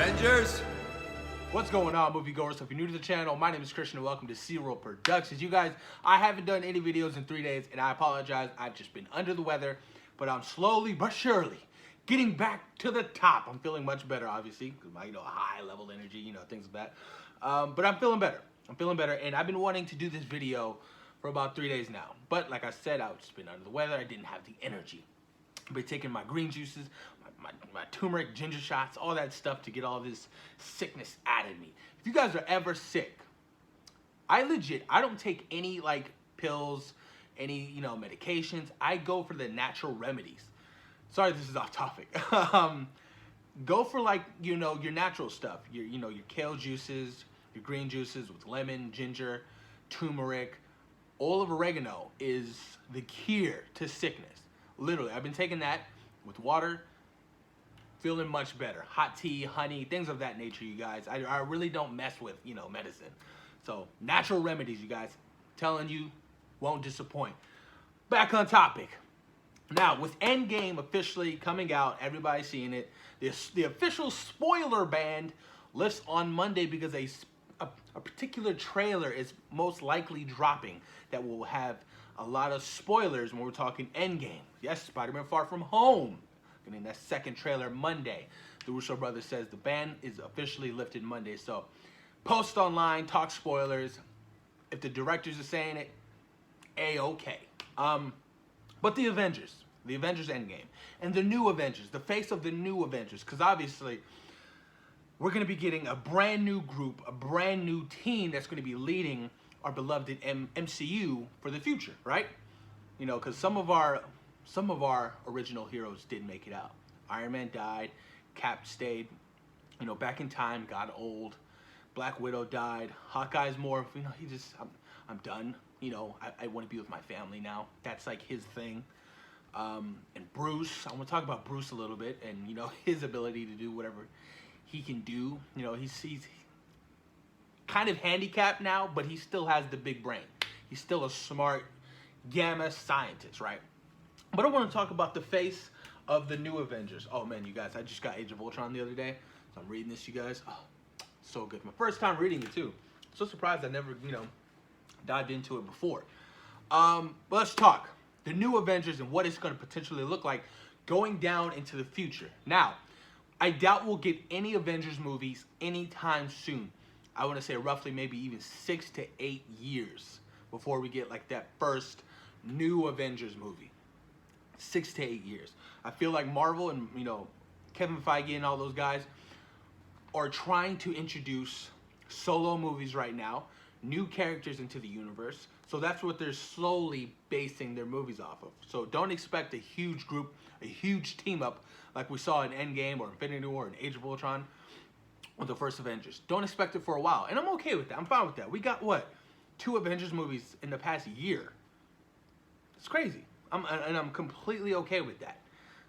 Avengers? What's going on, moviegoers? So if you're new to the channel, my name is Christian and welcome to Zero Productions. You guys, I haven't done any videos in 3 days and I apologize. I've just been under the weather, but I'm slowly but surely getting back to the top. I'm feeling much better, obviously, because my high level energy, things like that. But I'm feeling better. And I've been wanting to do this video for about 3 days now. But like I said, I've just been under the weather. I didn't have the energy. I've been taking my green juices, my turmeric, ginger shots, all that stuff to get all this sickness out of me. If you guys are ever sick, I don't take any pills, any medications. I go for the natural remedies. Sorry, this is off topic. Go for your natural stuff. Your kale juices, your green juices with lemon, ginger, turmeric. All of oregano is the cure to sickness. Literally, I've been taking that with water, feeling much better. Hot tea, honey, things of that nature, you guys. I really don't mess with, medicine. So, natural remedies, you guys. Telling you, won't disappoint. Back on topic. Now, with Endgame officially coming out, everybody's seeing it. The official spoiler ban lifts on Monday because a particular trailer is most likely dropping that will have a lot of spoilers when we're talking Endgame. Yes, Spider-Man Far From Home. Getting that second trailer Monday. The Russo brothers says the ban is officially lifted Monday. So, post online, talk spoilers. If the directors are saying it, A-okay. But the Avengers Endgame, and the new Avengers, the face of the new Avengers, because obviously we're going to be getting a brand new group, a brand new team that's going to be leading our beloved MCU for the future, right? Because some of our original heroes didn't make it out. Iron Man died, Cap stayed, back in time, got old. Black Widow died. Hawkeye's more, I'm done. I want to be with my family now. That's like his thing. And Bruce, I want to talk about Bruce a little bit and, his ability to do whatever he can do. He's kind of handicapped now, but he still has the big brain. He's still a smart gamma scientist, right? But I want to talk about the face of the new Avengers. Oh man, you guys, I just got Age of Ultron the other day, so I'm reading this, you guys. Oh, so good. My first time reading it too. So surprised I never, dived into it before. But let's talk the new Avengers and what it's going to potentially look like going down into the future. Now, I doubt we'll get any Avengers movies anytime soon. I want to say roughly maybe even 6 to 8 years before we get that first new Avengers movie. 6 to 8 years. I feel like Marvel and Kevin Feige and all those guys are trying to introduce solo movies right now, new characters into the universe. So that's what they're slowly basing their movies off of. So don't expect a huge group, a huge team up like we saw in Endgame or Infinity War and Age of Ultron with the first Avengers. Don't expect it for a while. And I'm okay with that. I'm fine with that. We got, 2 Avengers movies in the past year. It's crazy. I'm completely okay with that.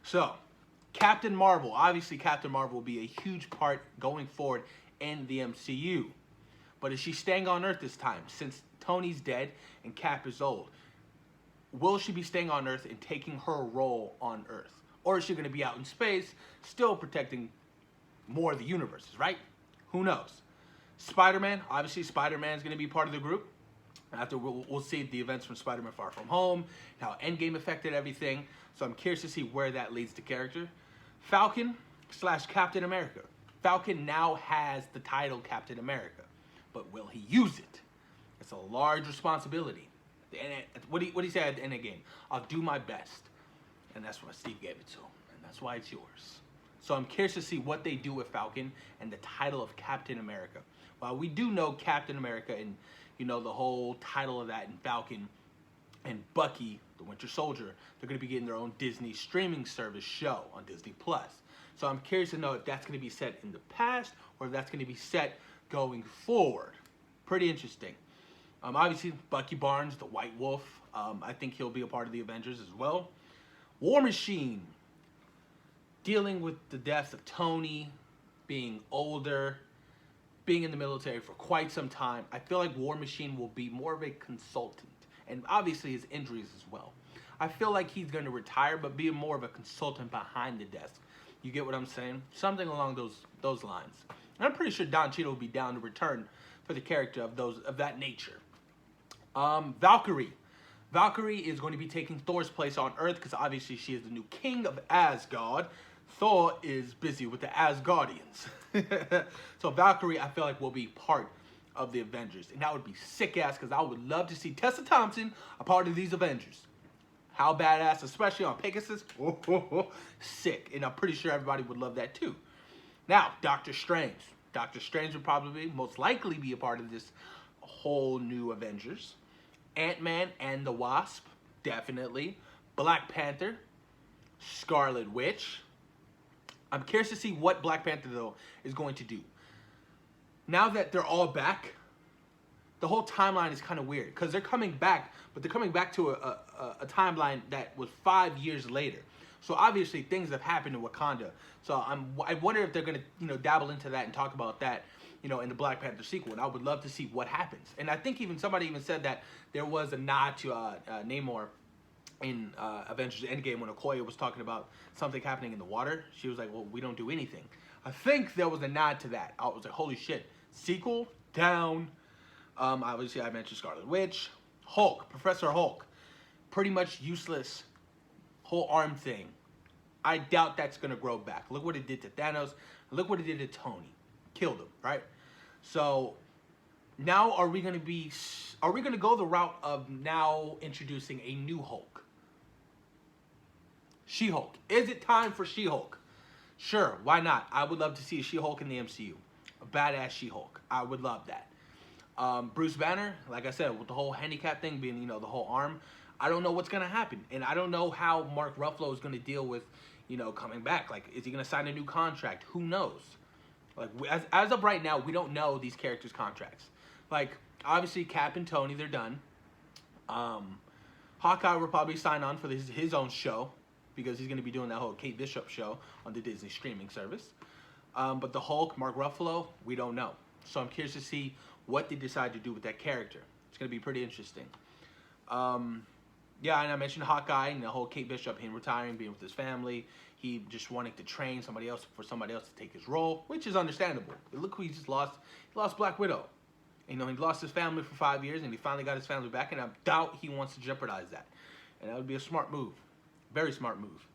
So, Captain Marvel. Obviously, Captain Marvel will be a huge part going forward in the MCU. But is she staying on Earth this time? Since Tony's dead and Cap is old, will she be staying on Earth and taking her role on Earth? Or is she going to be out in space, still protecting more of the universes, right? Who knows? Spider-Man. Obviously, Spider-Man is going to be part of the group. After we'll see the events from Spider-Man Far From Home, how Endgame affected everything. So I'm curious to see where that leads to character. Falcon / Captain America. Falcon now has the title Captain America, but will he use it? It's a large responsibility. What do you say at the end of the game? I'll do my best. And that's what Steve gave it to him. And that's why it's yours. So I'm curious to see what they do with Falcon and the title of Captain America. While we do know Captain America and the whole title of that in Falcon and Bucky, the Winter Soldier, they're going to be getting their own Disney streaming service show on Disney+. So I'm curious to know if that's going to be set in the past or if that's going to be set going forward. Pretty interesting. Obviously, Bucky Barnes, the White Wolf, I think he'll be a part of the Avengers as well. War Machine, dealing with the death of Tony, being older, being in the military for quite some time. I feel like War Machine will be more of a consultant. And obviously his injuries as well. I feel like he's going to retire, but be more of a consultant behind the desk. You get what I'm saying? Something along those lines. And I'm pretty sure Don Cheadle will be down to return for the character of that nature. Valkyrie. Valkyrie is going to be taking Thor's place on Earth because obviously she is the new king of Asgard. Thor is busy with the Asgardians. So Valkyrie, I feel like, will be part of the Avengers. And that would be sick ass because I would love to see Tessa Thompson a part of these Avengers. How badass, especially on Pegasus. Sick. And I'm pretty sure everybody would love that too. Now, Doctor Strange. Doctor Strange would probably most likely be a part of this whole new Avengers. Ant-Man and the Wasp, definitely. Black Panther, Scarlet Witch. I'm curious to see what Black Panther, though, is going to do. Now that they're all back, the whole timeline is kind of weird. Because they're coming back, but they're coming back to a timeline that was 5 years later. So obviously things have happened in Wakanda. So I wonder if they're going to, dabble into that and talk about that, in the Black Panther sequel. And I would love to see what happens. And I think somebody said that there was a nod to Namor in Avengers Endgame when Okoye was talking about something happening in the water. She was like, well, we don't do anything. I think there was a nod to that. I was like, holy shit. Sequel down. Obviously, I mentioned Scarlet Witch. Hulk. Professor Hulk. Pretty much useless. Whole arm thing. I doubt that's going to grow back. Look what it did to Thanos. Look what it did to Tony. Killed him, right? So now are we going to go the route of now introducing a new Hulk? She-Hulk. Is it time for She-Hulk? Sure, why not? I would love to see a She-Hulk in the MCU. A badass She-Hulk. I would love that. Bruce Banner, like I said, with the whole handicap thing being, the whole arm, I don't know what's going to happen. And I don't know how Mark Ruffalo is going to deal with, coming back. Like, is he going to sign a new contract? Who knows? Like, as of right now, we don't know these characters' contracts. Like, obviously, Cap and Tony, they're done. Hawkeye will probably sign on for his own show because he's going to be doing that whole Kate Bishop show on the Disney streaming service. But the Hulk, Mark Ruffalo, we don't know. So I'm curious to see what they decide to do with that character. It's going to be pretty interesting. Yeah, and I mentioned Hawkeye and the whole Kate Bishop, him retiring, being with his family. He just wanting to train somebody else to take his role, which is understandable. But look who he just lost. He lost Black Widow. He lost his family for 5 years, and he finally got his family back, and I doubt he wants to jeopardize that. And that would be a smart move. Very smart move.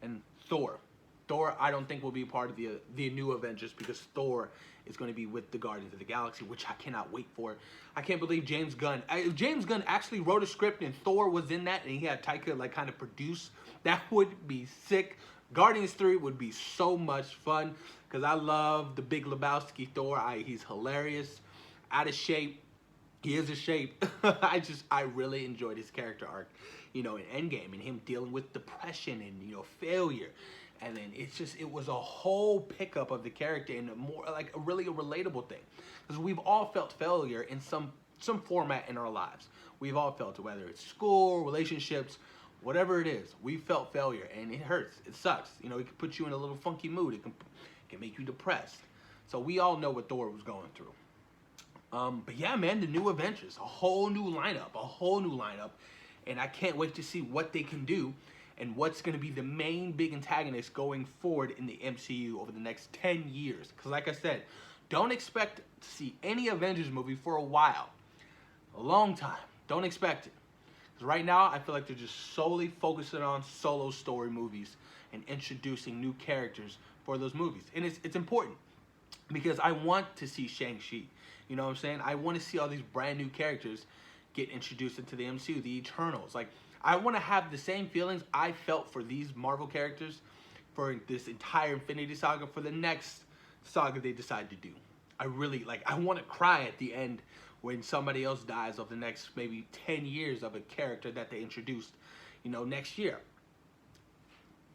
And Thor. Thor, I don't think will be a part of the new Avengers because Thor is going to be with the Guardians of the Galaxy, which I cannot wait for. I can't believe James Gunn. If James Gunn actually wrote a script and Thor was in that, and he had Taika kind of produce, that would be sick. Guardians 3 would be so much fun because I love the Big Lebowski Thor. He's hilarious, out of shape. He is a shape. I really enjoyed his character arc, in Endgame, and him dealing with depression and failure. And then it was a whole pickup of the character and really a relatable thing. Because we've all felt failure in some format in our lives. We've all felt it, whether it's school, relationships, whatever it is. We felt failure and it hurts. It sucks. It can put you in a little funky mood. It can make you depressed. So we all know what Thor was going through. But yeah, man, the new Avengers, a whole new lineup. And I can't wait to see what they can do and what's going to be the main big antagonist going forward in the MCU over the next 10 years. Because like I said, don't expect to see any Avengers movie for a while. A long time. Don't expect it. Because right now, I feel like they're just solely focusing on solo story movies and introducing new characters for those movies. And it's important because I want to see Shang-Chi. You know what I'm saying? I want to see all these brand new characters get introduced into the MCU, the Eternals. Like, I want to have the same feelings I felt for these Marvel characters for this entire Infinity Saga for the next saga they decide to do. I want to cry at the end when somebody else dies of the next maybe 10 years of a character that they introduced, next year.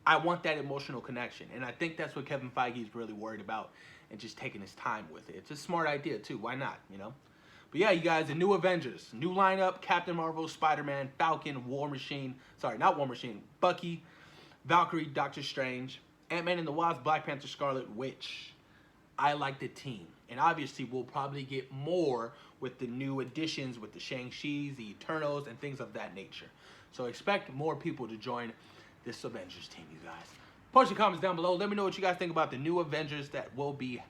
I want that emotional connection. And I think that's what Kevin Feige is really worried about and just taking his time with it. It's a smart idea too. Why not, But yeah, you guys, the new Avengers. New lineup, Captain Marvel, Spider-Man, Falcon, Bucky, Valkyrie, Doctor Strange, Ant-Man and the Wasp, Black Panther, Scarlet Witch. I like the team. And obviously, we'll probably get more with the new additions, with the Shang-Chi's, the Eternals, and things of that nature. So expect more people to join this Avengers team, you guys. Post your comments down below. Let me know what you guys think about the new Avengers that will be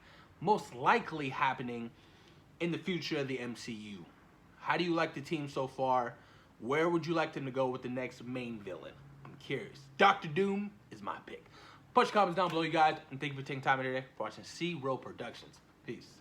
most likely happening in the future of the MCU. How do you like the team so far? Where would you like them to go with the next main villain? I'm curious. Doctor Doom is my pick. Post your comments down below, you guys. And thank you for taking time today for watching C-Roll Productions. Peace.